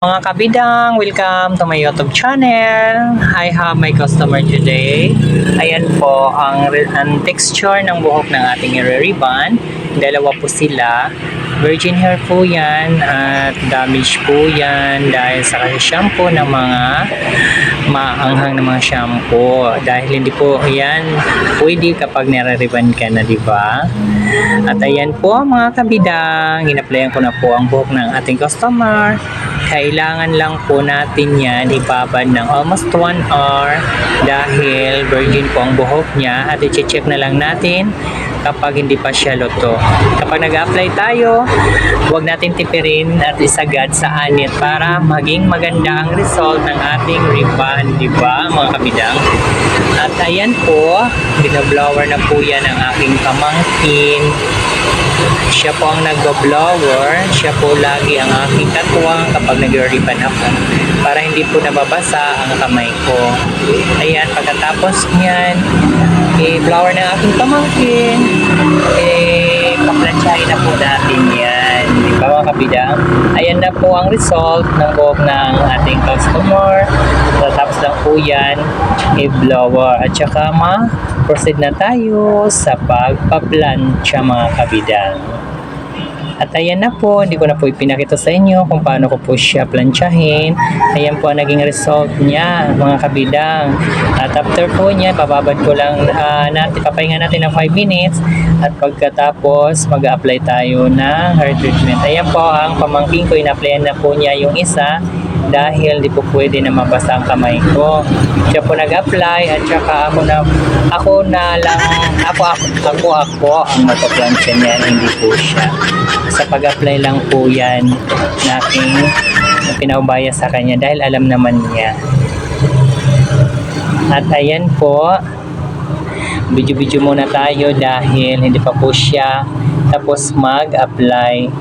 Mga kabidang, welcome to my YouTube channel. I have my customer today. Ayan po ang texture ng buhok ng ating ribbon. Dalawa po sila. Virgin hair po yan at damage po yan dahil sa shampoo ng mga maanghang na mga shampoo. Dahil hindi po yan pwede kapag nare-ribbon ka na, di ba? At ayan po mga kabidang, in-applyan ko na po ang buhok ng ating customer. Kailangan lang po natin yan ibabad ng almost 1 hour dahil virgin po ang buhok niya at i-check na lang natin kapag hindi pa siya luto. Kapag nag-apply tayo, huwag natin tipirin at isagad sa anit para maging maganda ang result ng ating ribbon, di ba mga kabidang? At ayan po, binoblower na po yan ang aking pamangkin. Siya po ang nagbo-blower, siya po lagi ang aking katuwang kapag nag-ribbon ako para hindi po nababasa ang kamay ko. Ayan, pagkatapos niyan, i-blower ng aking pamangkin, paplansyahin na po natin yan. Di ba mga kabidang? Ayan na po ang result ng buhok ng ating customer. Tapos lang po yan, i-blower. At saka proceed na tayo sa pagpaplansya mga kabidang. At ayan na po, hindi ko na po ipinakita sa inyo kung paano ko po siya plansyahin. Ayan po ang naging result niya mga kabidang. At after po niya, bababad ko lang papahinga natin ng 5 minutes. At pagkatapos, mag-apply tayo ng hair treatment. Ayan po ang pamangking ko, in-applyan na po niya yung isa dahil di po pwede na mabasa ang kamay ko. Siya po nag-apply at saka ako ang magpa-plansya niya, hindi po siya. Sa pag-apply lang po yan nating pinaubaya sa kanya dahil alam naman niya. At ayan po, video muna tayo dahil hindi pa po siya tapos mag-apply.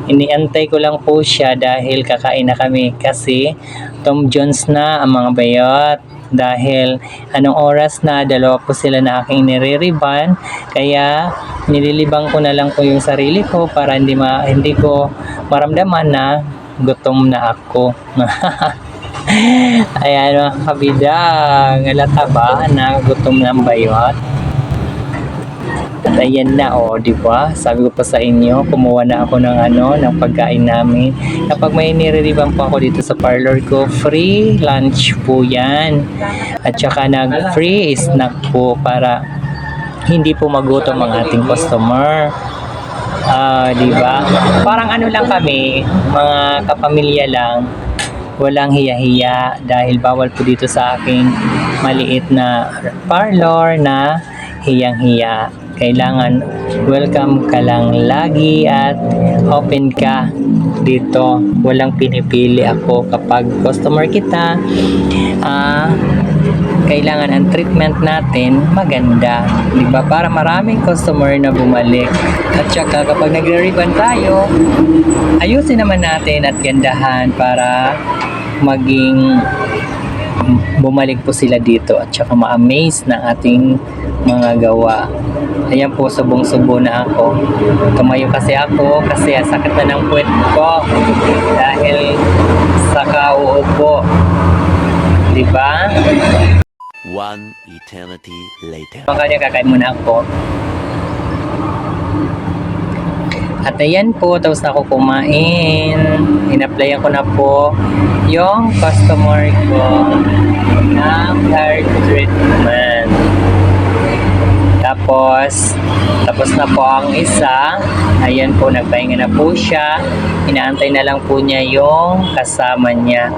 Iniantay ko lang po siya dahil kakain na kami kasi Tom Jones na ang mga bayot. Dahil anong oras na, dalawa po sila na aking nire-ribbon, kaya nililibang ko na lang po yung sarili ko para hindi ko maramdaman na gutom na ako. Ayan mga kabidang, alata ba na gutom na ang bayot? At ayan na, di ba? Sabi ko pa sa inyo, kumuha na ako ng pagkain namin. Kapag may nire-ribbon po ako dito sa parlor ko, free lunch po yan. At saka free snack po para hindi po magutom ang ating customer. Di ba? Parang lang kami, mga kapamilya lang. Walang hiya-hiya dahil bawal po dito sa aking maliit na parlor na hiyang-hiya. Kailangan welcome ka lang lagi at open ka dito. Walang pinipili ako kapag customer kita. Kailangan ang treatment natin maganda, di ba? Para maraming customer na bumalik. At saka kapag nagre-ribbon tayo, ayusin naman natin at gandahan para maging bumalik po sila dito at saka ma-amaze ng ating mga gawa. Ayan po, subong-subo na ako. Tumayo kasi ako kasi sakit na ng puwet ko dahil sa kauupo. Diba? One eternity later. Kaya kakain muna ako. At ayan po, tapos na ako kumain. In-applyan ko na po yung customer ko ng hair treatment. Tapos na po ang isa. Ayan po, nagpahinga na po siya. Inaantay na lang po niya yung kasama niya.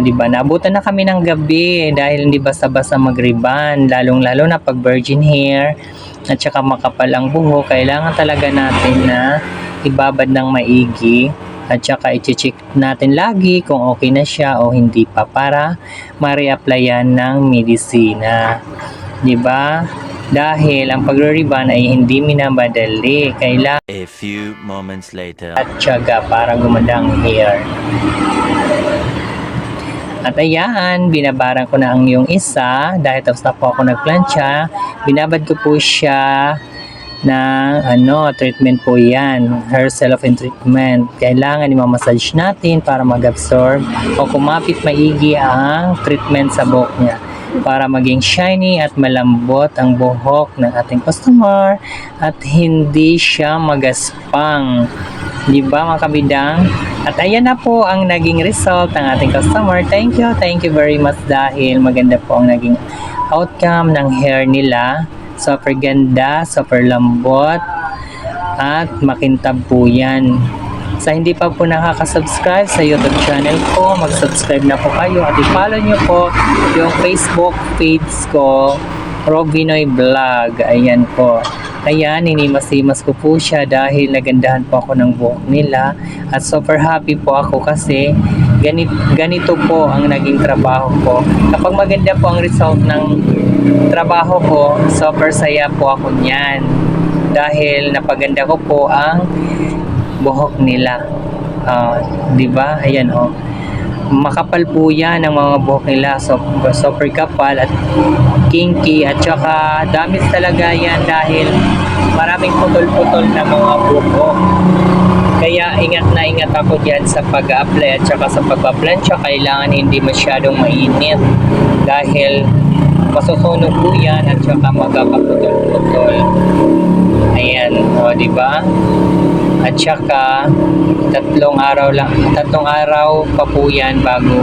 Diba? Nabutan na kami ng gabi dahil hindi basta-basta mag-ribbon. Lalong-lalo na pag virgin hair at saka makapal ang buhok. Kailangan talaga natin na ibabad ng maigi. At saka i-check natin lagi kung okay na siya o hindi pa para ma-reapplyan ng medisina. Diba? Dahil ang pagre-ribbon ay hindi minamadali. Kailangan A few moments later. at tiyaga para gumanda ang hair. At ayan, binabaran ko na ang yung isa dahil tapos na po ako nagplansya. Binabad ko po siya treatment po yan. Hair cellophane treatment. Kailangan i-massage natin para mag-absorb o kumapit maigi ang treatment sa buhok niya para maging shiny at malambot ang buhok ng ating customer at hindi siya magaspang. Di ba mga kabidang? At ayan na po ang naging result ng ating customer. Thank you very much dahil maganda po ang naging outcome ng hair nila. Super ganda, super lambot, at makintab po yan. Sa hindi pa po nakaka-subscribe sa YouTube channel ko, mag-subscribe na po kayo at i-follow nyo po yung Facebook page ko, Rob Vinoy Vlog. Ayan po. Ayan, inimas-imas ko po siya dahil nagandahan po ako ng buhok nila at super happy po ako kasi ganito po ang naging trabaho ko. Kapag maganda po ang result ng trabaho ko, super saya po ako niyan dahil napaganda ko po ang buhok nila. Di ba? Ayan oh. Makapal po yan ang mga buhok nila, super kapal at kinky at saka damis talaga yan dahil maraming putol-putol na mga buhok. Kaya ingat na ingat ako dyan sa pag-apply at saka sa pagpa-plancha. Kailangan hindi masyadong mainit dahil masusunog po yan at saka magkakaputol-putol. Ayan, o di ba? At saka tatlong araw pa po yan bago